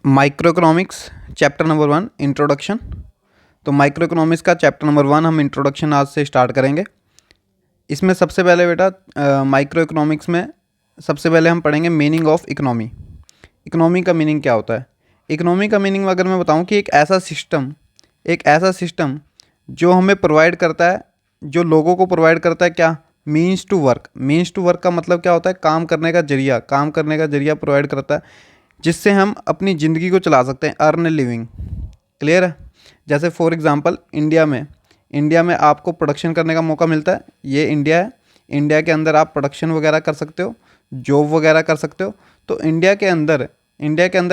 Micro economics chapter number 1 introduction. तो micro economics का chapter number 1 हम इंट्रोडक्शन आज से स्टार्ट करेंगे। इसमें सबसे पहले बेटा माइक्रो इकोनॉमिक्स में सबसे पहले हम पढ़ेंगे मीनिंग ऑफ इकोनॉमी। इकोनॉमी का मीनिंग क्या होता है। इकोनॉमी का मीनिंग अगर मैं बताऊं कि एक ऐसा सिस्टम जो हमें प्रोवाइड करता है, जो लोगों को प्रोवाइड करता है क्या, मीन्स टू वर्क का मतलब क्या होता है, काम करने का जरिया प्रोवाइड करता है जिससे हम अपनी ज़िंदगी को चला सकते हैं, अर्न ए लिविंग। क्लियर है। जैसे फॉर एग्जांपल इंडिया में आपको प्रोडक्शन करने का मौका मिलता है। ये इंडिया है, इंडिया के अंदर आप प्रोडक्शन वगैरह कर सकते हो, जॉब वगैरह कर सकते हो। तो इंडिया के अंदर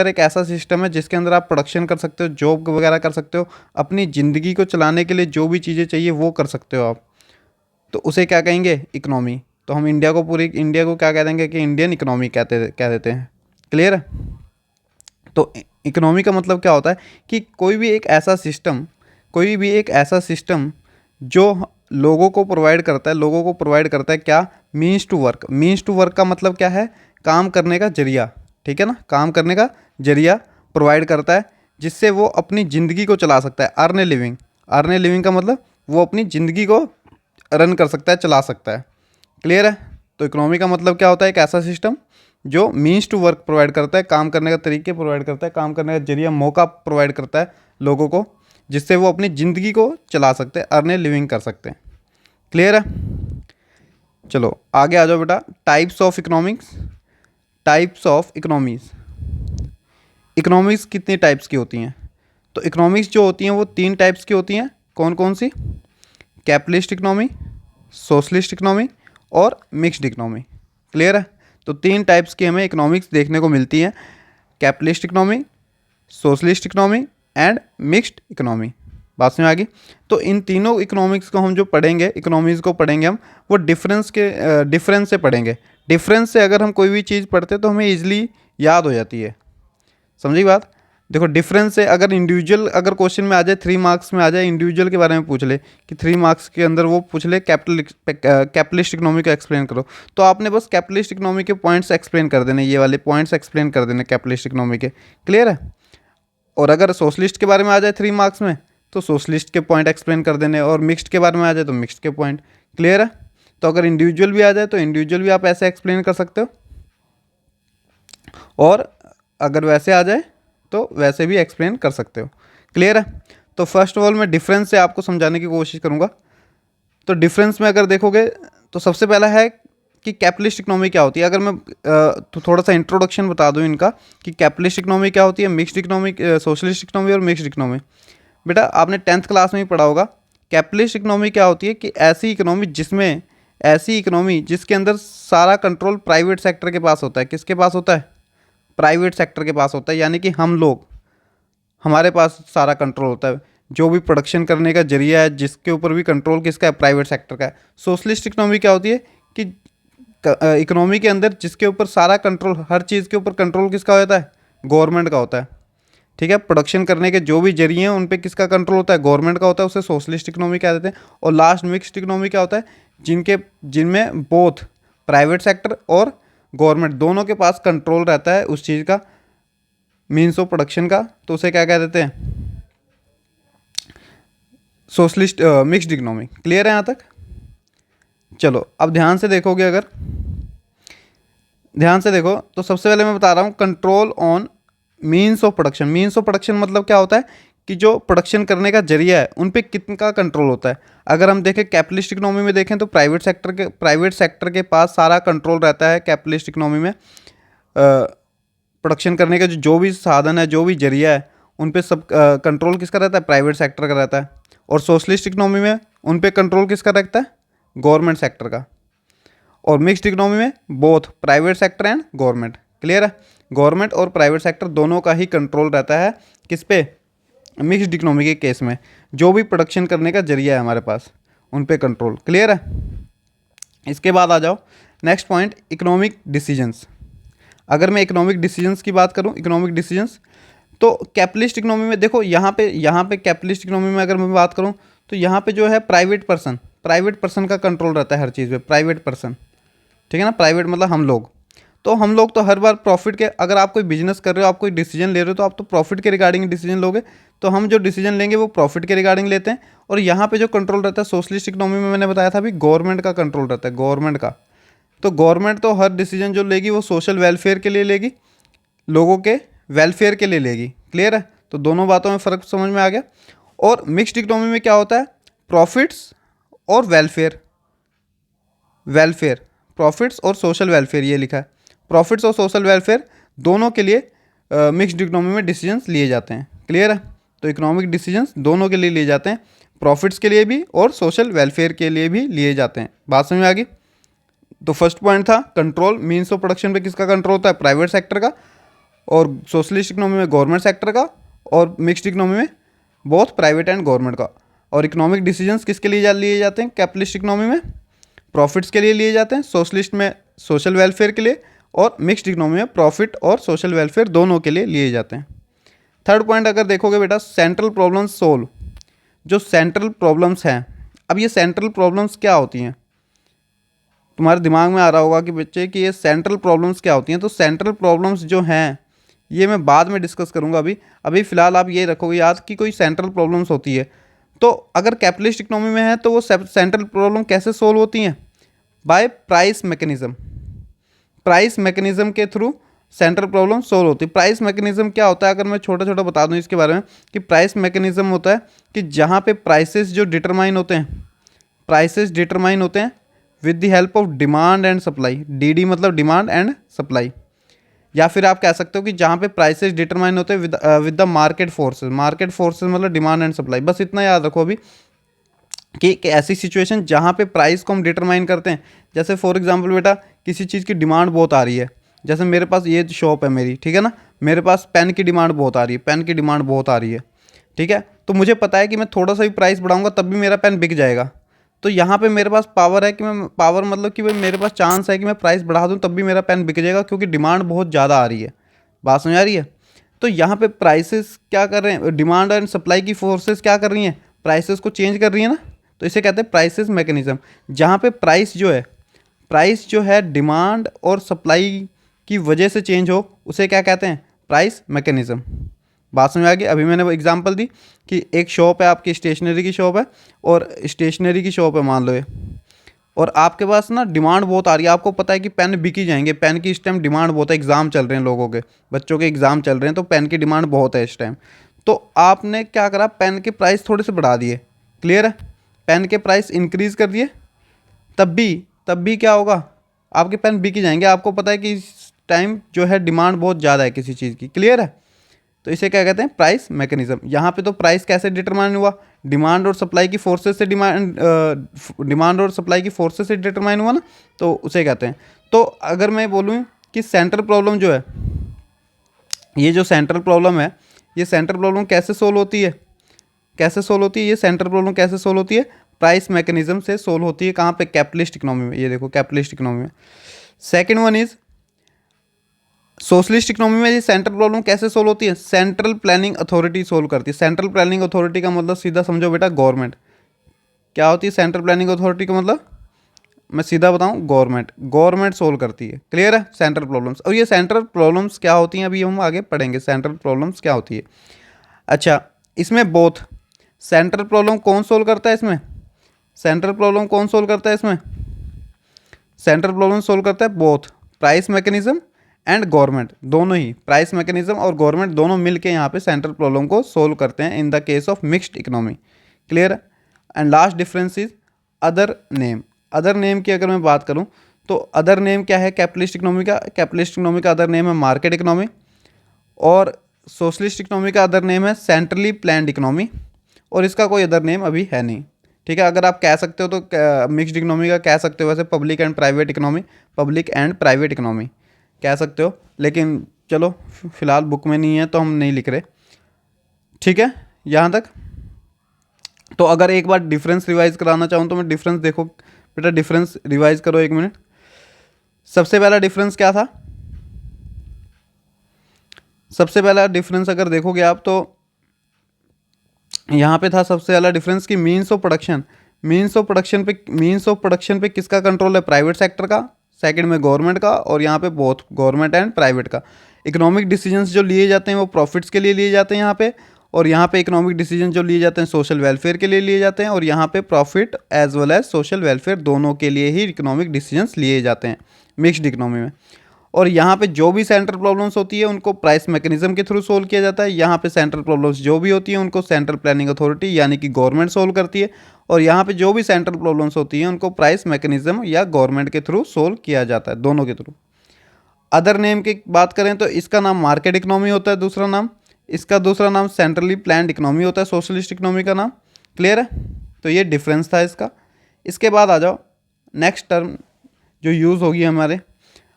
एक ऐसा सिस्टम है जिसके अंदर आप प्रोडक्शन कर सकते हो, जॉब वगैरह कर सकते हो, अपनी ज़िंदगी को चलाने के लिए जो भी चीज़ें चाहिए वो कर सकते हो आप। तो उसे क्या कहेंगे, इकोनॉमी। तो हम पूरी इंडिया को क्या कह देंगे कि इंडियन इकोनॉमी कह देते हैं। क्लियर है। तो इकोनॉमी का मतलब क्या होता है कि कोई भी एक ऐसा सिस्टम जो लोगों को प्रोवाइड करता है क्या, मीन्स टू वर्क का मतलब क्या है, काम करने का जरिया। ठीक है ना, काम करने का जरिया प्रोवाइड करता है जिससे वो अपनी ज़िंदगी को चला सकता है। अर्न ए लिविंग का मतलब वो अपनी ज़िंदगी को रन कर सकता है, चला सकता है। क्लियर है। तो इकोनॉमी का मतलब क्या होता है, एक ऐसा सिस्टम जो मीन्स टू वर्क प्रोवाइड करता है, काम करने का तरीके प्रोवाइड करता है, काम करने का जरिया, मौका प्रोवाइड करता है लोगों को जिससे वो अपनी ज़िंदगी को चला सकते हैं, अर्न ए लिविंग कर सकते हैं। क्लियर है। चलो आगे आ जाओ बेटा। टाइप्स ऑफ इकोनॉमीज़ कितनी टाइप्स की होती हैं। तो इकोनॉमिक्स जो होती हैं वो 3 टाइप्स की होती हैं। कौन कौन सी, कैपिटलिस्ट इकोनॉमी, सोशलिस्ट इकोनॉमी और मिक्स्ड इकोनॉमी। क्लियर है। तो 3 टाइप्स की हमें इकोनॉमिक्स देखने को मिलती हैं, capitalist economy, socialist economy and mixed economy. बात समझ आ गई। तो इन तीनों इकोनॉमिक्स को हम जो पढ़ेंगे, इकोनॉमीज़ को पढ़ेंगे हम, वो डिफरेंस से पढ़ेंगे। डिफरेंस से अगर हम कोई भी चीज़ पढ़ते तो हमें ईजिली याद हो जाती है। समझी बात। देखो डिफरेंस से अगर अगर क्वेश्चन में आ जाए, 3 मार्क्स में आ जाए, इंडिविजुअल के बारे में पूछ ले कि 3 मार्क्स के अंदर वो पूछ ले कैपिटलिस्ट इकोनॉमी को एक्सप्लेन करो, तो आपने बस कैपिटलिस्ट इकोनॉमी के पॉइंट्स एक्सप्लेन कर देने, ये वाले पॉइंट्स एक्सप्लेन कर देने कैपिटलिस्ट इकोनॉमी के। क्लियर है। और अगर सोशलिस्ट के बारे में आ जाए 3 मार्क्स में तो सोशलिस्ट के पॉइंट एक्सप्लेन कर देने, और मिक्स्ड के बारे में आ जाए तो मिक्स्ड के पॉइंट। क्लियर है। तो अगर इंडिविजुअल भी आ जाए तो इंडिविजुअल भी आप ऐसे एक्सप्लेन कर सकते हो, और अगर वैसे आ जाए तो वैसे भी एक्सप्लेन कर सकते हो। क्लियर है। तो फर्स्ट ऑफ ऑल मैं डिफरेंस से आपको समझाने की कोशिश करूँगा। तो डिफरेंस में अगर देखोगे तो सबसे पहला है कि कैपिटलिस्ट इकोनॉमी क्या होती है। अगर मैं तो थोड़ा सा इंट्रोडक्शन बता दूं इनका कि कैपिटलिस्ट इकोनॉमी क्या होती है, मिक्स्ड इकोनॉमी, सोशलिस्ट इकोनॉमी और मिक्स्ड इकोनॉमी। बेटा आपने 10th क्लास में ही पढ़ा होगा। कैपिटलिस्ट इकोनॉमी क्या होती है कि ऐसी इकोनॉमी जिसके अंदर सारा कंट्रोल प्राइवेट सेक्टर के पास होता है। किसके पास होता है, प्राइवेट सेक्टर के पास होता है। यानी कि हमारे पास सारा कंट्रोल होता है। जो भी प्रोडक्शन करने का जरिया है, जिसके ऊपर भी कंट्रोल किसका है, प्राइवेट सेक्टर का है। सोशलिस्ट इकोनॉमी क्या होती है कि इकोनॉमी के अंदर जिसके ऊपर सारा कंट्रोल, हर चीज़ के ऊपर कंट्रोल किसका होता है, गवर्नमेंट का होता है। ठीक है। प्रोडक्शन करने के जो भी जरिए हैं उन पे किसका कंट्रोल होता है, गवर्नमेंट का होता है। उसे सोशलिस्ट इकोनॉमी कह देते हैं। और लास्ट मिक्स्ड इकोनॉमी क्या होता है, जिनमें बोथ प्राइवेट सेक्टर और गवर्नमेंट दोनों के पास कंट्रोल रहता है उस चीज़ का, मीन्स ऑफ प्रोडक्शन का। तो उसे क्या कह देते हैं, सोशलिस्ट मिक्स्ड इकोनॉमी। क्लियर है यहाँ तक। चलो अब ध्यान से देखो तो सबसे पहले मैं बता रहा हूँ control on means of production मतलब क्या होता है कि जो प्रोडक्शन करने का जरिया है उन पे कितना कंट्रोल होता है। अगर हम देखें कैपिटलिस्ट इकोनॉमी में देखें तो प्राइवेट सेक्टर के पास सारा कंट्रोल रहता है। कैपिटलिस्ट इकोनॉमी में प्रोडक्शन करने का जो भी साधन है, जो भी जरिया है, उन पे सब कंट्रोल किसका रहता है, प्राइवेट सेक्टर का रहता है। और सोशलिस्ट इकोनॉमी में उन पे कंट्रोल किसका रहता है, गवर्नमेंट सेक्टर का। और मिक्स्ड इकोनॉमी में both private sector and government. Clear है। गवर्नमेंट और प्राइवेट सेक्टर दोनों का ही कंट्रोल रहता है किस पे, मिक्स्ड इकोनॉमी के केस में। जो भी प्रोडक्शन करने का जरिया है हमारे पास उन पे कंट्रोल। क्लियर है। इसके बाद आ जाओ नेक्स्ट पॉइंट, इकोनॉमिक डिसीजंस। अगर मैं इकोनॉमिक डिसीजंस की बात करूं, इकोनॉमिक डिसीजंस तो कैपिटलिस्ट इकोनॉमी में देखो, यहाँ पे कैपिटलिस्ट इकोनॉमी में अगर मैं बात करूं तो यहाँ पे जो है प्राइवेट पर्सन का कंट्रोल रहता है हर चीज़ पे, प्राइवेट पर्सन। ठीक है ना, प्राइवेट मतलब हम लोग। तो हम लोग तो हर बार प्रॉफिट के, अगर आप कोई बिजनेस कर रहे हो, आप कोई डिसीजन ले रहे हो, तो आप तो प्रॉफिट के रिगार्डिंग डिसीजन लोगे। तो हम जो डिसीजन लेंगे वो प्रॉफिट के रिगार्डिंग लेते हैं। और यहाँ पे जो कंट्रोल रहता है सोशलिस्ट इकोनॉमी में, मैंने बताया था अभी, गवर्नमेंट का कंट्रोल रहता है, गवर्नमेंट का। तो गवर्नमेंट तो हर डिसीजन जो लेगी वो सोशल वेलफेयर के लिए लेगी, लोगों के वेलफेयर के लिए लेगी। क्लियर है? तो दोनों बातों में फ़र्क समझ में आ गया। और मिक्स्ड इकोनॉमी में क्या होता है? प्रॉफिट्स और वेलफेयर, वेलफेयर, प्रॉफिट्स और सोशल वेलफेयर, ये लिखा है। प्रॉफिट्स और सोशल वेलफेयर दोनों के लिए मिक्स्ड इकोनॉमी में डिसीजंस लिए जाते हैं। क्लियर है? तो इकोनॉमिक डिसीजंस दोनों के लिए लिए जाते हैं, प्रॉफिट्स के लिए भी और सोशल वेलफेयर के लिए भी लिए जाते हैं। बात समझ में आ गई? तो फर्स्ट पॉइंट था कंट्रोल, मीन्स ऑफ प्रोडक्शन पे किसका कंट्रोल होता है? प्राइवेट सेक्टर का। और सोशलिस्ट इकोनॉमी में गवर्नमेंट सेक्टर का। और मिक्स्ड इकोनॉमी में बोथ प्राइवेट एंड गवर्नमेंट का। और इकोनॉमिक डिसीजंस किसके लिए लिए जाते हैं? कैपिटलिस्ट इकोनॉमी में प्रॉफिट्स के लिए लिए जाते हैं, सोशलिस्ट में सोशल वेलफेयर के लिए, और मिक्स्ड इकोनॉमी में प्रॉफिट और सोशल वेलफेयर दोनों के लिए लिए जाते हैं। थर्ड पॉइंट अगर देखोगे बेटा, सेंट्रल प्रॉब्लम्स सोल्व। जो सेंट्रल प्रॉब्लम्स हैं, अब ये सेंट्रल प्रॉब्लम्स क्या होती हैं? तुम्हारे दिमाग में आ रहा होगा कि बच्चे कि ये सेंट्रल प्रॉब्लम्स क्या होती हैं। तो सेंट्रल प्रॉब्लम्स जो हैं ये मैं बाद में डिस्कस करूंगा। अभी फ़िलहाल आप ये रखोगे याद कि कोई सेंट्रल प्रॉब्लम्स होती है। तो अगर कैपिटलिस्ट इकोनॉमी में है तो वो सेंट्रल प्रॉब्लम कैसे सोल्व होती हैं? By price mechanism. Price mechanism के थ्रू सेंट्रल प्रॉब्लम सोल्व होती है। प्राइस मैकेनिज्म क्या होता है, अगर मैं छोटा छोटा बता दूं इसके बारे में, कि प्राइस मैकेनिज्म होता है कि जहाँ पे प्राइसेस जो डिटरमाइन होते हैं, प्राइसेस डिटरमाइन होते हैं with the help of demand and supply. D मतलब डिमांड एंड सप्लाई। या फिर आप कह सकते हो कि जहाँ पे प्राइसेस डिटरमाइन होते हैं with the market forces. Market forces मतलब डिमांड एंड सप्लाई। बस इतना याद रखो अभी कि ऐसी सिचुएशन जहाँ पे प्राइस को हम डिटरमाइन करते हैं। जैसे फॉर एग्जांपल बेटा, किसी चीज़ की डिमांड बहुत आ रही है। जैसे मेरे पास ये शॉप है मेरी, ठीक है ना, मेरे पास पेन की डिमांड बहुत आ रही है, पेन की डिमांड बहुत आ रही है, ठीक है। तो मुझे पता है कि मैं थोड़ा सा भी प्राइस बढ़ाऊंगा तब भी मेरा पेन बिक जाएगा। तो यहाँ पे मेरे पास पावर है कि मैं, पावर मतलब कि भाई मेरे पास चांस है कि मैं प्राइस बढ़ा दूँ तब भी मेरा पेन बिक जाएगा, क्योंकि डिमांड बहुत ज़्यादा आ रही है। बात समझ आ रही है? तो यहाँ पे प्राइसेस क्या कर रहे हैं? डिमांड एंड सप्लाई की फोर्सेस क्या कर रही हैं? प्राइसेस को चेंज कर रही है ना। तो इसे कहते हैं प्राइसेस मैकेनिज्म। जहाँ पे प्राइस जो है डिमांड और सप्लाई की वजह से चेंज हो, उसे क्या कहते हैं? Price mechanism. बात समझ आ गई? अभी मैंने वो एग्जांपल दी कि एक शॉप है आपकी, स्टेशनरी की शॉप है, और स्टेशनरी की शॉप है मान लो ये, और आपके पास ना डिमांड बहुत आ रही है। आपको पता है कि पेन बिक ही जाएंगे, पेन की इस टाइम डिमांड बहुत है, एग्ज़ाम चल रहे हैं लोगों के, बच्चों के एग्ज़ाम चल रहे हैं, तो पेन की डिमांड बहुत है इस टाइम। तो आपने क्या करा? पेन के प्राइस थोड़े से बढ़ा दिए। क्लियर है? पेन के प्राइस इंक्रीज़ कर दिए, तब भी क्या होगा? आपके पेन बिक ही जाएंगे। आपको पता है कि इस टाइम जो है डिमांड बहुत ज़्यादा है किसी चीज़ की। क्लियर है? तो इसे क्या कहते हैं? Price mechanism. यहाँ पे तो प्राइस कैसे डिटरमाइन हुआ? डिमांड और सप्लाई की फोर्सेस से डिमांड और सप्लाई की फोर्सेस से डिटरमाइन हुआ ना, तो उसे कहते हैं। तो अगर मैं बोलूँ कि सेंट्रल प्रॉब्लम जो है, ये जो सेंट्रल प्रॉब्लम है, ये सेंट्रल प्रॉब्लम कैसे सोल्व होती है? कैसे सोल्व होती है ये सेंट्रल प्रॉब्लम? कैसे सोल्व होती है? प्राइस मैकेनिज्म से सोल्व होती है। कहाँ पे? कैपिटलिस्ट इकोनॉमी में। ये देखो कैपिटलिस्ट इकोनॉमी में। Second one is socialist economy में। ये सेंट्रल प्रॉब्लम कैसे सोल्व होती है? सेंट्रल प्लानिंग अथॉरिटी सोल्व करती है। सेंट्रल प्लानिंग अथॉरिटी का मतलब सीधा समझो बेटा गवर्नमेंट। क्या होती है सेंट्रल प्लानिंग अथॉरिटी का मतलब? मैं सीधा बताऊं, गवर्नमेंट सोल्व करती है। क्लियर है? Central problems. और ये सेंट्रल प्रॉब्लम्स क्या होती हैं अभी हम आगे पढ़ेंगे, सेंट्रल प्रॉब्लम्स क्या होती है। अच्छा, इसमें बोथ सेंट्रल प्रॉब्लम कौन सोल्व करता है इसमें? सेंट्रल प्रॉब्लम कौन सोल्व करता है इसमें? सेंट्रल प्रॉब्लम सोल्व करता है both price mechanism and government. दोनों ही, प्राइस मैकेनिज्म और गवर्नमेंट दोनों मिलके यहाँ पे सेंट्रल प्रॉब्लम को सोल्व करते हैं in the case of mixed economy. Clear? And last difference is other name. Other name की अगर मैं बात करूँ तो अदर नेम क्या है कैपिटलिस्ट इकोनॉमी का? कैपिटलिस्ट इकोनॉमी का अदर नेम है मार्केट इकोनॉमी, और सोशलिस्ट इकोनॉमी का अदर नेम है सेंट्रली प्लान्ड इकोनॉमी, और इसका कोई अदर नेम अभी है नहीं। ठीक है? अगर आप कह सकते हो तो मिक्स्ड इकोनॉमी का कह सकते हो वैसे public and private economy, public and private economy कह सकते हो, लेकिन चलो फिलहाल बुक में नहीं है तो हम नहीं लिख रहे। ठीक है यहाँ तक? तो अगर एक बार डिफरेंस रिवाइज कराना चाहूँ तो मैं डिफरेंस, देखो बेटा डिफरेंस रिवाइज करो एक मिनट। सबसे पहला डिफरेंस क्या था? सबसे पहला डिफरेंस अगर देखोगे आप तो यहाँ पे था सबसे पहला डिफरेंस कि means of production. Means of production पे किसका कंट्रोल है? प्राइवेट सेक्टर का। सेकंड में गवर्नमेंट का, और यहाँ पे बोथ गवर्नमेंट एंड प्राइवेट का। इकोनॉमिक डिसीजंस जो लिए जाते हैं वो प्रॉफिट्स के लिए लिए जाते हैं यहाँ पे, और यहाँ पे इकोनॉमिक डिसीजन जो लिए जाते हैं सोशल वेलफेयर के लिए लिए जाते हैं, और यहाँ पे profit as well as social welfare दोनों के लिए ही इकोनॉमिक डिसीजंस लिए जाते हैं मिक्स्ड इकोनॉमी में। और यहाँ पे जो भी सेंट्रल प्रॉब्लम्स होती है उनको प्राइस मैकेनिज्म के थ्रू सोल्व किया जाता है। यहाँ पे सेंट्रल प्रॉब्लम्स जो भी होती हैं उनको सेंट्रल प्लानिंग अथॉरिटी यानी कि गवर्नमेंट सोल्व करती है, और यहाँ पे जो भी सेंट्रल प्रॉब्लम्स होती हैं उनको प्राइस मैकेनिज्म या गवर्नमेंट के थ्रू सोल्व किया जाता है, दोनों के थ्रू। अदर नेम की बात करें तो इसका नाम मार्केट इकोनॉमी होता है, दूसरा नाम इसका दूसरा नाम सेंट्रली प्लान्ड इकोनॉमी होता है, सोशलिस्ट इकोनॉमी का नाम। क्लियर है? तो ये डिफरेंस था इसका। इसके बाद आ जाओ नेक्स्ट टर्म जो यूज़ होगी हमारे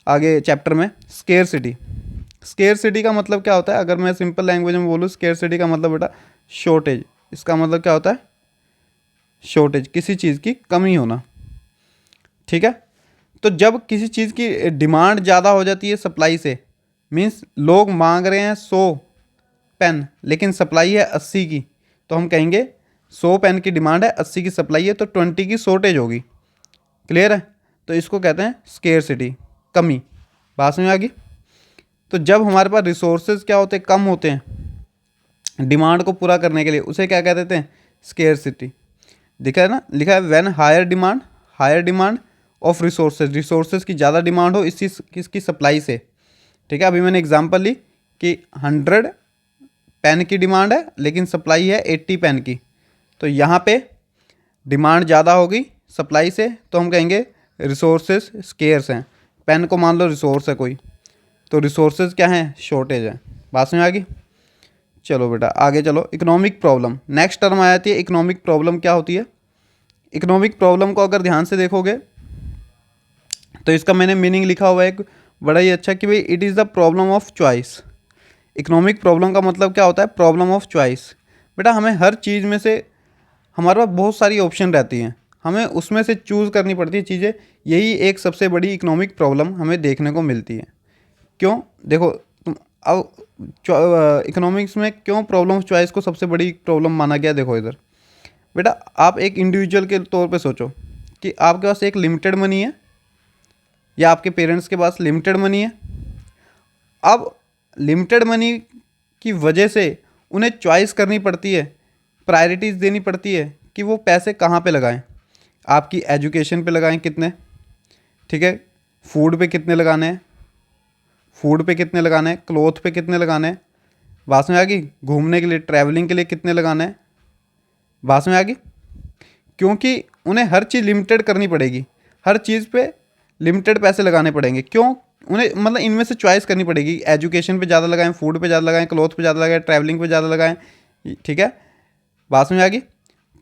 आगे चैप्टर में, स्केर्सिटी। स्केर्सिटी का मतलब क्या होता है? अगर मैं सिंपल लैंग्वेज में बोलूँ, स्केर्सिटी का मतलब बेटा शॉर्टेज। इसका मतलब क्या होता है? शॉर्टेज, किसी चीज़ की कमी होना। ठीक है? तो जब किसी चीज़ की डिमांड ज़्यादा हो जाती है सप्लाई से, मीन्स लोग मांग रहे हैं 100 पेन लेकिन सप्लाई है 80 की, तो हम कहेंगे 100 पेन की डिमांड है, 80 की सप्लाई है, तो 20 की शॉर्टेज होगी। क्लियर है? तो इसको कहते हैं स्केर्सिटी, कमी। बात में आ गई? तो जब हमारे पास रिसोर्सेज क्या होते हैं? कम होते हैं डिमांड को पूरा करने के लिए, उसे क्या कह देते हैं? स्केर्सिटी। दिखा है ना, लिखा है when higher demand of resources की ज़्यादा डिमांड हो इसकी सप्लाई से। ठीक है? अभी मैंने एग्जांपल ली कि 100 पेन की डिमांड है लेकिन सप्लाई है 80 पेन की, तो यहाँ पे डिमांड ज़्यादा होगी सप्लाई से, तो हम कहेंगे रिसोर्सेज स्केर्स हैं। पेन को मान लो रिसोर्स है कोई, तो रिसोर्सेज क्या हैं? शॉर्टेज है। बात में आ गई? चलो बेटा आगे चलो। इकोनॉमिक प्रॉब्लम नेक्स्ट टर्म आ जाती है। इकोनॉमिक प्रॉब्लम क्या होती है? इकोनॉमिक प्रॉब्लम को अगर ध्यान से देखोगे तो इसका मैंने मीनिंग लिखा हुआ है एक बड़ा ही अच्छा कि भाई it is the problem of choice. Economic problem का मतलब क्या होता है? Problem of choice. बेटा हमें हर चीज़ में से हमारे पास बहुत सारी ऑप्शन रहती हैं, हमें उसमें से चूज़ करनी पड़ती है चीज़ें। यही एक सबसे बड़ी इकोनॉमिक प्रॉब्लम हमें देखने को मिलती है। क्यों? देखो तुम अब इकोनॉमिक्स में क्यों प्रॉब्लम ऑफ चॉइस को सबसे बड़ी प्रॉब्लम माना गया? देखो इधर बेटा, आप एक इंडिविजुअल के तौर पे सोचो कि आपके पास एक लिमिटेड मनी है या आपके पेरेंट्स के पास लिमिटेड मनी है। अब लिमिटेड मनी की वजह से उन्हें चॉइस करनी पड़ती है, प्रायोरिटीज़ देनी पड़ती है कि वो पैसे कहाँ पे लगाएं। आपकी एजुकेशन पे लगाएं कितने, ठीक है, फूड पे कितने लगाने हैं, क्लोथ पे कितने लगाने हैं, बात में आ गई, घूमने के लिए ट्रैवलिंग के लिए कितने लगाने हैं, बात में आ गई। क्योंकि उन्हें हर चीज़ लिमिटेड करनी पड़ेगी, हर चीज़ पे लिमिटेड पैसे लगाने पड़ेंगे। क्यों? उन्हें मतलब इनमें से चॉइस करनी पड़ेगी, एजुकेशन पे ज़्यादा लगाएं, फूड पे ज़्यादा लगाएं, क्लोथ पे ज़्यादा लगाएं, ट्रैवलिंग पे ज़्यादा लगाएं। ठीक है, बात में आ गई।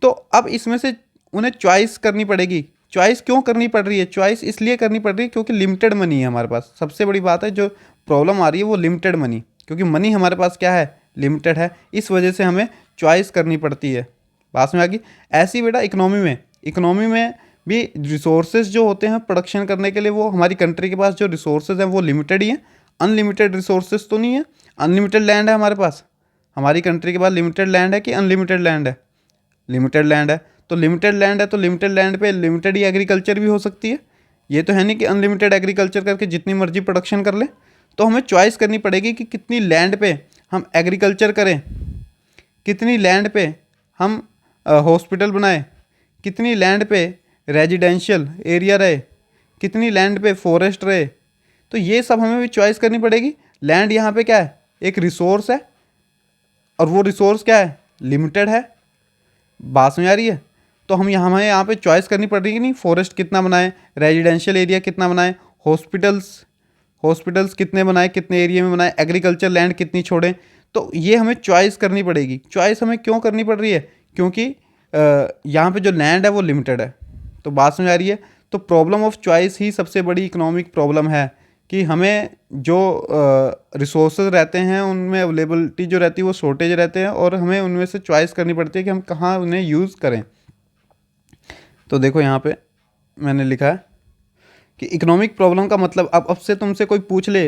तो अब इसमें से उन्हें चॉइस करनी पड़ेगी। चॉइस क्यों करनी पड़ रही है? चॉइस इसलिए करनी पड़ रही है क्योंकि लिमिटेड मनी है हमारे पास। सबसे बड़ी बात है जो प्रॉब्लम आ रही है वो लिमिटेड मनी, क्योंकि मनी हमारे पास क्या है? लिमिटेड है, इस वजह से हमें चॉइस करनी पड़ती है। बात में आ गई। ऐसी बेटा इकोनॉमी में भी रिसोर्सेज जो होते हैं प्रोडक्शन करने के लिए, वो हमारी कंट्री के पास जो रिसोर्सेज हैं वो लिमिटेड ही हैं, अनलिमिटेड रिसोर्सेज तो नहीं है। अनलिमिटेड लैंड है हमारे पास, हमारी कंट्री के पास लिमिटेड लैंड है कि अनलिमिटेड लैंड है? लिमिटेड लैंड है। तो लिमिटेड लैंड है तो लिमिटेड लैंड पे लिमिटेड ही एग्रीकल्चर भी हो सकती है। ये तो है नहीं कि अनलिमिटेड एग्रीकल्चर करके जितनी मर्जी प्रोडक्शन कर ले। तो हमें चॉइस करनी पड़ेगी कि कितनी लैंड पे हम एग्रीकल्चर करें, कितनी लैंड पे हम हॉस्पिटल बनाए, कितनी लैंड पे रेजिडेंशियल एरिया रहे, कितनी लैंड पे फॉरेस्ट रहे। तो ये सब हमें भी चॉइस करनी पड़ेगी। लैंड यहाँ पे क्या है? एक रिसोर्स है, और वो रिसोर्स क्या है? लिमिटेड है। बात में आ रही है? तो हमें यहाँ पे चॉइस करनी पड़ रही है कि नहीं, फॉरेस्ट कितना बनाए, रेजिडेंशियल एरिया कितना बनाए, हॉस्पिटल्स कितने बनाए, कितने एरिया में बनाए, एग्रीकल्चर लैंड कितनी छोड़ें। तो ये हमें चॉइस करनी पड़ेगी। चॉइस हमें क्यों करनी पड़ रही है? क्योंकि यहाँ पे जो लैंड है वो लिमिटेड है। तो बात समझ आ रही है? तो प्रॉब्लम ऑफ चॉइस ही सबसे बड़ी इकोनॉमिक प्रॉब्लम है कि हमें जो रिसोर्सेज रहते हैं उनमें अवेलेबिलिटी जो रहती है वो शॉर्टेज रहते हैं, और हमें उनमें से चॉइस करनी पड़ती है कि हम कहाँ उन्हें यूज़ करें। तो देखो यहाँ पे मैंने लिखा है कि इकोनॉमिक प्रॉब्लम का मतलब, अब से तुमसे कोई पूछ ले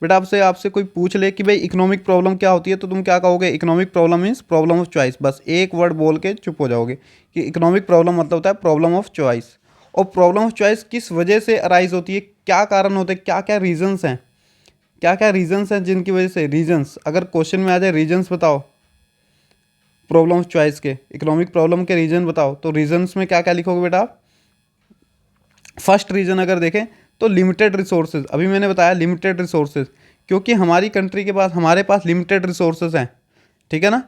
बेटा, आपसे कोई पूछ ले कि भाई इकोनॉमिक प्रॉब्लम क्या होती है, तो तुम क्या कहोगे? Economic problem means problem of choice. बस एक वर्ड बोल के चुप हो जाओगे कि इकोनॉमिक प्रॉब्लम मतलब होता है प्रॉब्लम ऑफ चॉइस। और प्रॉब्लम ऑफ चॉइस किस वजह से अराइज होती है, क्या कारण होते हैं, क्या क्या रीजंस हैं, क्या क्या रीजंस हैं जिनकी वजह से, रीजंस अगर क्वेश्चन में आ जाए रीजंस बताओ प्रॉब्लम ऑफ चॉइस के, इकोनॉमिक प्रॉब्लम के रीजन बताओ, तो रीजंस में क्या क्या लिखोगे बेटा आप? फर्स्ट रीजन अगर देखें तो लिमिटेड रिसोर्सेज, अभी मैंने बताया लिमिटेड रिसोर्सेज, क्योंकि हमारी कंट्री के पास, हमारे पास लिमिटेड रिसोर्सेज हैं, ठीक है ना।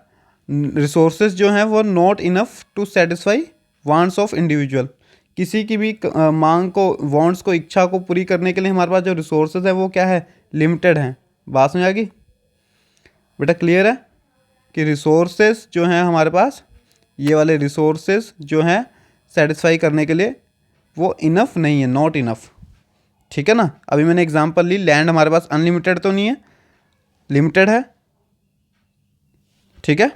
रिसोर्सेज जो हैं वो not enough to satisfy wants of individual, किसी की भी मांग को, वांट्स को, इच्छा को पूरी करने के लिए हमारे पास जो रिसोर्सेज है वो क्या है, लिमिटेड हैं। बात समझ आ गई बेटा, क्लियर है कि रिसोर्सेज जो हैं हमारे पास, ये वाले रिसोर्सेज जो हैं सेटिस्फाई करने के लिए वो इनफ नहीं है, नॉट इनफ, ठीक है ना। अभी मैंने एग्जांपल ली, लैंड हमारे पास अनलिमिटेड तो नहीं है, लिमिटेड है, ठीक है।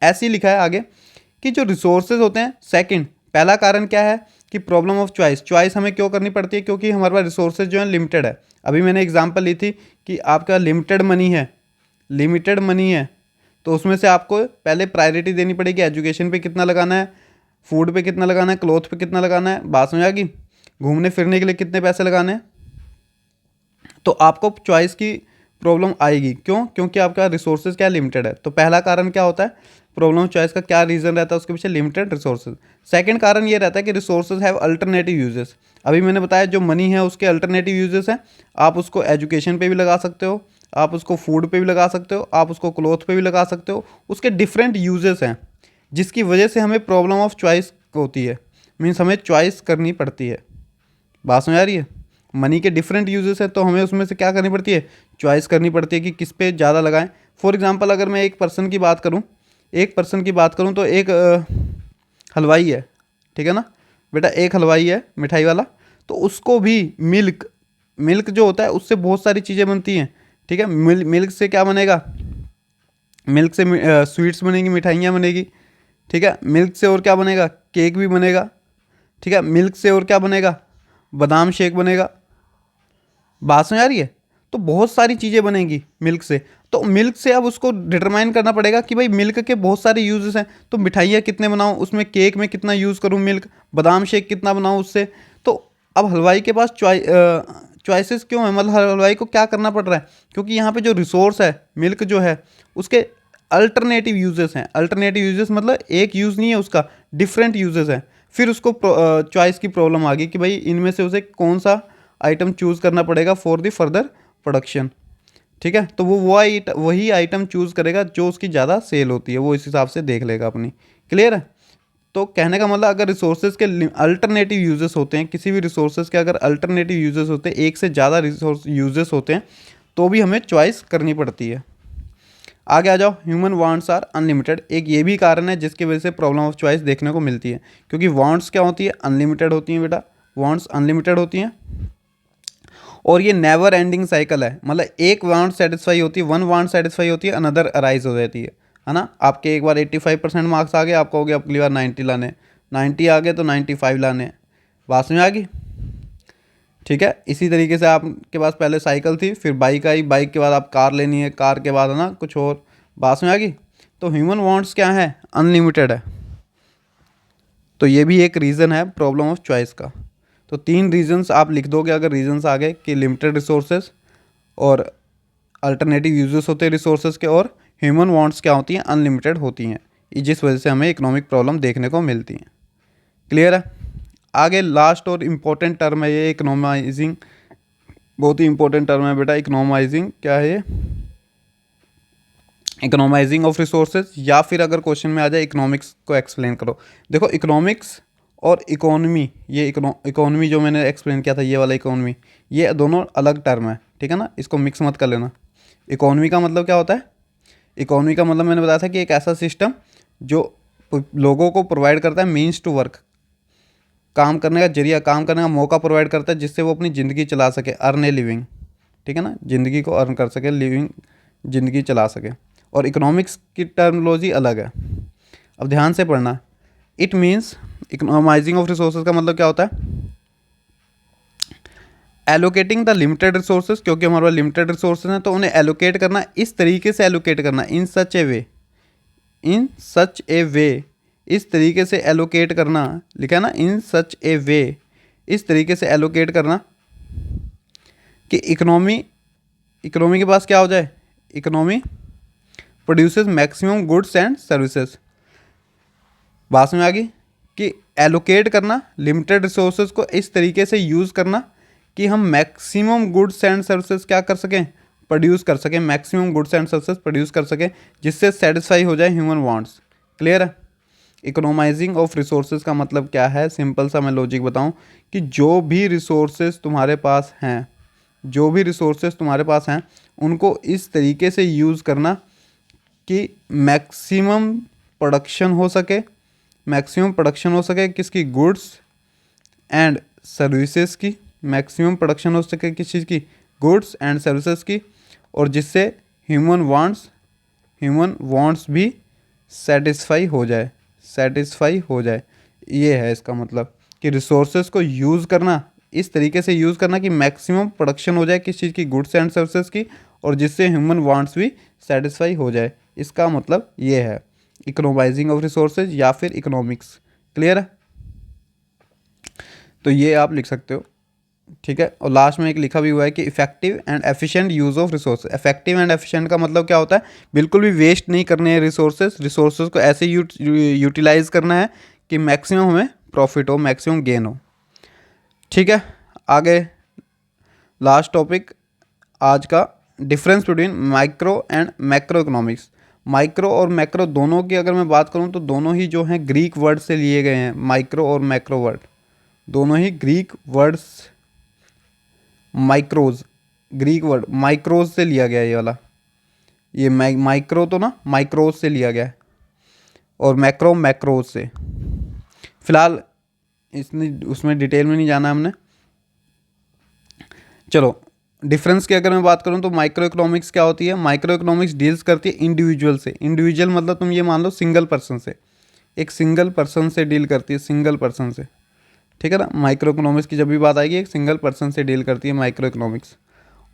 ऐसे ही लिखा है आगे कि जो रिसोर्सेज होते हैं, सेकंड, पहला कारण क्या है कि प्रॉब्लम ऑफ चॉइस, चॉइस हमें क्यों करनी पड़ती है, क्योंकि हमारे पास रिसोर्सेज जो है लिमिटेड है। अभी मैंने एग्जांपल ली थी कि आपका लिमिटेड मनी है, लिमिटेड मनी है, तो उसमें से आपको पहले प्रायोरिटी देनी पड़ेगी, एजुकेशन पे कितना लगाना है, फूड पे कितना लगाना है, क्लॉथ पे कितना लगाना है, बात समझ आ गई, घूमने फिरने के लिए कितने पैसे लगाने हैं, तो आपको चॉइस की प्रॉब्लम आएगी। क्यों? क्योंकि आपका रिसोर्सेज क्या लिमिटेड है। तो पहला कारण क्या होता है, प्रॉब्लम ऑफ चॉइस का क्या रीज़न रहता है उसके पीछे, लिमिटेड रिसोर्सेज। सेकंड कारण ये रहता है कि रिसोर्सेज हैव अल्टरनेटिव यूजेस, अभी मैंने बताया जो मनी है उसके अल्टरनेटिव यूजेस हैं, आप उसको एजुकेशन पे भी लगा सकते हो, आप उसको फूड पे भी लगा सकते हो, आप उसको क्लॉथ पे भी लगा सकते हो, उसके डिफरेंट यूजेस हैं, जिसकी वजह से हमें प्रॉब्लम ऑफ चॉइस होती है, मीन्स हमें चॉइस करनी पड़ती है। बात समझ आ रही है, मनी के डिफरेंट यूजेस हैं तो हमें उसमें से क्या करनी पड़ती है, चॉइस करनी पड़ती है कि किस पे ज़्यादा लगाएं। फॉर एग्जांपल अगर मैं एक पर्सन की बात करूं, एक पर्सन की बात करूं तो एक हलवाई है, ठीक है ना बेटा, एक हलवाई है मिठाई वाला, तो उसको भी मिल्क, मिल्क जो होता है उससे बहुत सारी चीज़ें बनती हैं, ठीक है। मिल्क से क्या बनेगा, मिल्क से स्वीट्स बनेगी, मिठाइयाँ बनेगी, ठीक है। मिल्क से और क्या बनेगा, केक भी बनेगा, ठीक है। मिल्क से और क्या बनेगा, बादाम शेक बनेगा, बात समझ आ रही है। तो बहुत सारी चीज़ें बनेंगी मिल्क से, तो मिल्क से अब उसको डिटरमाइन करना पड़ेगा कि भाई मिल्क के बहुत सारे यूजेस हैं, तो मिठाइयाँ कितने बनाऊँ, उसमें केक में कितना यूज़ करूँ मिल्क, बादाम शेक कितना बनाऊँ उससे। तो अब हलवाई के पास चॉइसेस क्यों है, मतलब हलवाई को क्या करना पड़ रहा है, क्योंकि यहाँ पे जो रिसोर्स है मिल्क जो है उसके अल्टरनेटिव यूजेस हैं। अल्टरनेटिव यूजेस मतलब एक यूज़ नहीं है उसका, डिफरेंट यूजेस हैं। फिर उसको चॉइस की प्रॉब्लम आ गई कि भाई इनमें से उसे कौन सा आइटम चूज़ करना पड़ेगा फॉर द फर्दर प्रोडक्शन, ठीक है। तो वो वही आइटम चूज़ करेगा जो उसकी ज़्यादा सेल होती है, वो इस हिसाब से देख लेगा अपनी, क्लियर है। तो कहने का मतलब अगर रिसोर्सेज के अल्टरनेटिव यूजेस होते हैं, किसी भी रिसोर्सेज के अगर अल्टरनेटिव यूजेस होते हैं, एक से ज़्यादा रिसोर्स यूजेस होते हैं, तो भी हमें चॉइस करनी पड़ती है। आगे आ जाओ, ह्यूमन वांट्स आर अनलिमिटेड, एक ये भी कारण है जिसकी वजह से प्रॉब्लम ऑफ चॉइस देखने को मिलती है, क्योंकि वांट्स क्या होती है, अनलिमिटेड होती हैं बेटा, वांट्स अनलिमिटेड होती हैं, और ये नेवर एंडिंग साइकिल है, मतलब एक वांट सेटिस्फाई होती है, वन वांट सेटिस्फाई होती है, अनदर अराइज हो जाती है ना। आपके एक बार 85% मार्क्स आ गए, आप कहोगे अगली बार 90 लाने, 90 आ गए तो 95 लाने, बात में आ गई, ठीक है। इसी तरीके से आपके पास पहले साइकिल थी, फिर बाइक आई, बाइक के बाद आप कार लेनी है, कार के बाद है ना कुछ और, बात में आ गई। तो ह्यूमन वांट्स क्या है, अनलिमिटेड है, तो ये भी एक रीज़न है प्रॉब्लम ऑफ चॉइस का। तो 3 रीजंस आप लिख दोगे अगर रीजंस आ गए कि लिमिटेड रिसोर्सेज और अल्टरनेटिव यूजेस होते हैं रिसोर्सेज के, और ह्यूमन वांट्स क्या होती हैं, अनलिमिटेड होती हैं, जिस वजह से हमें इकोनॉमिक प्रॉब्लम देखने को मिलती हैं, क्लियर है। आगे लास्ट और इम्पोर्टेंट टर्म है ये इकोनॉमाइजिंग, बहुत ही इंपॉर्टेंट टर्म है बेटा इकोनॉमाइजिंग, क्या है ये, इकोनॉमाइजिंग ऑफ रिसोर्सेज, या फिर अगर क्वेश्चन में आ जाए इकोनॉमिक्स को एक्सप्लेन करो। देखो इकोनॉमिक्स और इकोनॉमी, ये इकोनॉमी जो मैंने एक्सप्लेन किया था, ये वाला इकोनॉमी, ये दोनों अलग टर्म है, ठीक है ना, इसको मिक्स मत कर लेना। इकोनॉमी का मतलब क्या होता है, इकोनॉमी का मतलब मैंने बताया था कि एक ऐसा सिस्टम जो लोगों को प्रोवाइड करता है मीन्स टू वर्क, काम करने का जरिया, काम करने का मौका प्रोवाइड करता है, जिससे वो अपनी ज़िंदगी चला सके, अर्न ए लिविंग, ठीक है ना, ज़िंदगी को अर्न कर सके, लिविंग ज़िंदगी चला सके। और इकोनॉमिक्स की टर्मिनोलॉजी अलग है, अब ध्यान से पढ़ना। इट मीन्स, इकोनॉमाइजिंग ऑफ रिसोर्सेज का मतलब क्या होता है, एलोकेटिंग द लिमिटेड रिसोर्सेज, क्योंकि हमारे पास लिमिटेड रिसोर्सेज हैं तो उन्हें एलोकेट करना, इस तरीके से एलोकेट करना, इन सच ए वे, इन सच ए वे, इस तरीके से एलोकेट करना, लिखा है ना, इन सच ए वे, इस तरीके से एलोकेट करना कि इकोनॉमी के पास क्या हो जाए, economy produces maximum goods and services. बात में आ गई कि एलोकेट करना लिमिटेड रिसोर्सेज को इस तरीके से यूज़ करना कि हम मैक्सिमम गुड्स एंड सर्विसेज क्या कर सकें, प्रोड्यूस कर सकें, maximum goods and services produce कर सकें जिससे सेटिस्फाई हो जाए ह्यूमन वांट्स। क्लियर है। इकोनोमाइजिंग ऑफ रिसोर्सेज का मतलब क्या है, सिंपल सा मैं लॉजिक बताऊं कि जो भी रिसोर्सेज तुम्हारे पास हैं, जो भी रिसोर्सेज तुम्हारे पास हैं उनको इस तरीके से यूज़ करना कि मैक्सिमम प्रोडक्शन हो सके, मैक्सिमम प्रोडक्शन हो सके किसकी, गुड्स एंड सर्विसेज की, मैक्सिमम प्रोडक्शन हो सके किस चीज़ की, गुड्स एंड सर्विसेज की, और जिससे ह्यूमन वांट्स भी सेटिस्फाई हो जाए, सेटिस्फाई हो जाए। ये है इसका मतलब कि रिसोर्सेज को यूज़ करना, इस तरीके से यूज़ करना कि मैक्सिमम प्रोडक्शन हो जाए किस चीज़ की, गुड्स एंड सर्विसेज की, और जिससे ह्यूमन वांट्स भी सेटिस्फाई हो जाए। इसका मतलब ये है इकोनोमाइजिंग ऑफ रिसोर्सेज या फिर इकोनॉमिक्स। क्लियर है। तो ये आप लिख सकते हो, ठीक है। और लास्ट में एक लिखा भी हुआ है कि effective and efficient use of resource. Effective and efficient का मतलब क्या होता है, बिल्कुल भी वेस्ट नहीं करने हैं रिसोर्सेज को ऐसे यूटिलाइज करना है कि मैक्सिमम हमें प्रॉफिट हो, मैक्सिमम गेन हो। ठीक है। आगे लास्ट टॉपिक आज का, difference between micro and macro economics. Micro और मैक्रो दोनों की अगर मैं बात करूं तो दोनों ही जो हैं ग्रीक वर्ड से लिए गए हैं। माइक्रो और मैक्रो वर्ड दोनों ही Greek words, micros Greek word micros से लिया गया है। ये वाला ये माइक्रो तो ना माइक्रोज से लिया गया है, और मैक्रो मैक्रोज से। फिलहाल इसने उसमें डिटेल में नहीं जाना हमने। चलो डिफरेंस की अगर मैं बात करूं तो माइक्रो इकोनॉमिक्स क्या होती है, माइक्रो इकोनॉमिक्स डील्स करती है इंडिविजुअल से। इंडिविजुअल मतलब तुम ये मान लो सिंगल पर्सन से, एक सिंगल पर्सन से डील करती है, सिंगल पर्सन से। ठीक है ना। माइक्रो इकोनॉमिक्स की जब भी बात आएगी एक सिंगल पर्सन से डील करती है माइक्रो इकोनॉमिक्स।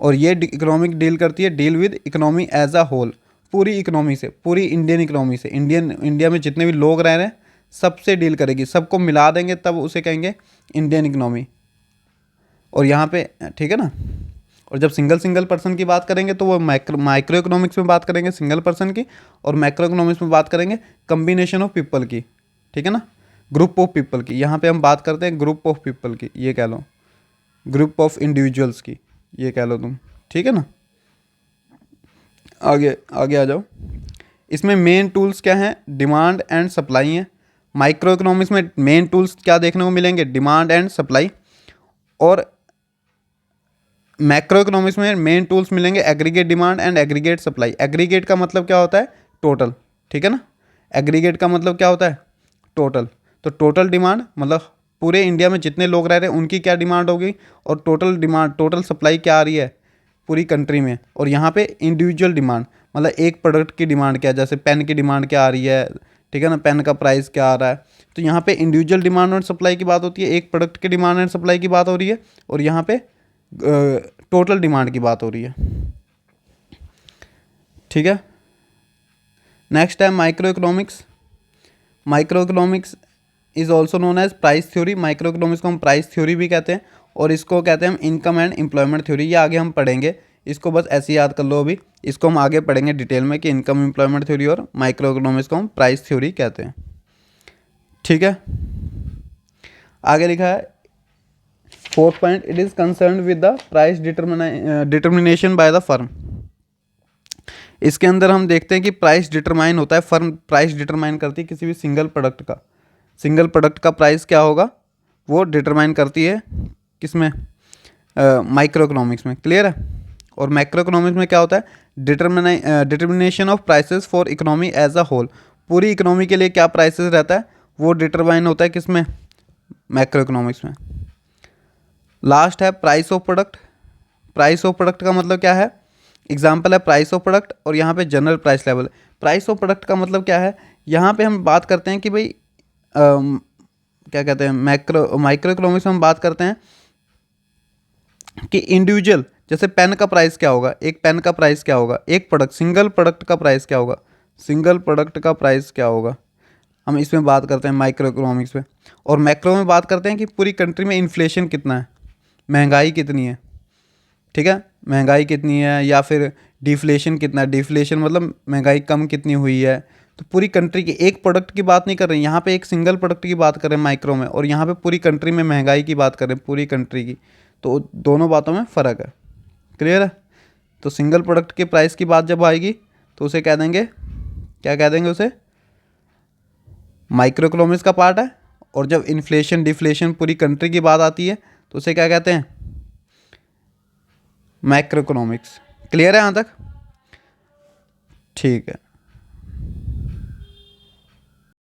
और ये इकोनॉमिक डील करती है, deal with economy as a whole, पूरी इकोनॉमी से, पूरी इंडियन इकोनॉमी से। इंडिया में जितने भी लोग रह रहे हैं सबसे डील करेगी, सबको मिला देंगे तब उसे कहेंगे इंडियन इकोनॉमी। और यहाँ पे ठीक है ना। और जब सिंगल पर्सन की बात करेंगे तो वो माइक्रो इकोनॉमिक्स में बात करेंगे सिंगल पर्सन की, और मैक्रो इकोनॉमिक्स में बात करेंगे कम्बिनेशन ऑफ पीपल की। ठीक है ना, ग्रुप ऑफ पीपल की। यहाँ पे हम बात करते हैं ग्रुप ऑफ पीपल की, ये कह लो ग्रुप ऑफ इंडिविजुअल्स की, ये कह लो तुम। ठीक है ना। आगे आगे आ जाओ। इसमें मेन टूल्स क्या हैं, डिमांड एंड सप्लाई हैं। माइक्रो इकोनॉमिक्स में मेन टूल्स क्या देखने को मिलेंगे, डिमांड एंड सप्लाई। और मैक्रो इकोनॉमिक्स में मेन टूल्स मिलेंगे aggregate demand and aggregate supply. Aggregate का मतलब क्या होता है, टोटल। ठीक है ना। एग्रीगेट का मतलब क्या होता है, टोटल। तो टोटल डिमांड मतलब पूरे इंडिया में जितने लोग रह रहे हैं उनकी क्या डिमांड होगी, और टोटल डिमांड, टोटल सप्लाई क्या आ रही है पूरी कंट्री में। और यहाँ पे इंडिविजुअल डिमांड मतलब एक प्रोडक्ट की डिमांड क्या है, जैसे पेन की डिमांड क्या आ रही है, ठीक है ना, पेन का प्राइस क्या आ रहा है। तो यहाँ पे इंडिविजुअल डिमांड और सप्लाई की बात होती है, एक प्रोडक्ट की डिमांड एंड सप्लाई की बात हो रही है, और यहाँ पे टोटल डिमांड की बात हो रही है। ठीक है। नेक्स्ट है microeconomics. Microeconomics is also known as price theory. Microeconomics को हम प्राइस थ्योरी भी कहते हैं, और इसको कहते हैं हम इनकम एंड एम्प्लॉयमेंट थ्योरी। ये आगे हम पढ़ेंगे, इसको बस ऐसे ही याद कर लो अभी। इसको हम आगे पढ़ेंगे डिटेल में कि इनकम एम्प्लॉयमेंट थ्योरी और माइक्रो इकोनॉमिक्स को हम प्राइस थ्योरी कहते हैं। ठीक है। आगे लिखा है fourth point, it is concern with the price determination by the firm. इसके अंदर हम देखते हैं कि प्राइस डिटरमाइन होता है, फर्म प्राइस डिटरमाइन करती है किसी भी सिंगल प्रोडक्ट का। सिंगल प्रोडक्ट का प्राइस क्या होगा वो डिटरमाइन करती है किसमें, माइक्रो इकोनॉमिक्स में। क्लियर है। और मैक्रो इकोनॉमिक्स में क्या होता है, determination of prices for economy as a whole. पूरी इकोनॉमी के लिए क्या प्राइसेस रहता है वो डिटरमाइन होता है किसमें, मैक्रो इकोनॉमिक्स में। लास्ट है price of product. Price of product का मतलब क्या है, एग्जाम्पल है प्राइस ऑफ प्रोडक्ट, और यहाँ पे general price level. Price of product का मतलब क्या है, यहाँ पे हम बात करते हैं कि भाई क्या कहते हैं, माइक्रो इकोनॉमिक्स में हम बात करते हैं कि इंडिविजुअल, जैसे पेन का प्राइस क्या होगा, एक पेन का प्राइस क्या होगा, एक प्रोडक्ट सिंगल प्रोडक्ट का प्राइस क्या होगा, सिंगल प्रोडक्ट का प्राइस क्या होगा, हम इसमें बात करते हैं माइक्रो इकोनॉमिक्स में। और मैक्रो में बात करते हैं कि पूरी कंट्री में इन्फ्लेशन कितना है, महंगाई कितनी है। ठीक है, महंगाई कितनी है, या फिर डिफ्लेशन कितना है। डिफ्लेशन मतलब महंगाई कम कितनी हुई है। तो पूरी कंट्री की, एक प्रोडक्ट की बात नहीं कर रहे हैं यहाँ पे, एक सिंगल प्रोडक्ट की बात कर रहे हैं माइक्रो में, और यहाँ पे पूरी कंट्री में महंगाई की बात कर रहे हैं, पूरी कंट्री की। तो दोनों बातों में फ़र्क है। क्लियर है। तो सिंगल प्रोडक्ट के प्राइस की बात जब आएगी तो उसे कह देंगे, क्या कह देंगे उसे, माइक्रो इकोनॉमिक्स का पार्ट है। और जब इन्फ्लेशन डिफ्लेशन पूरी कंट्री की बात आती है तो उसे क्या कहते हैं, मैक्रो इकोनॉमिक्स। क्लियर है यहाँ तक? ठीक है।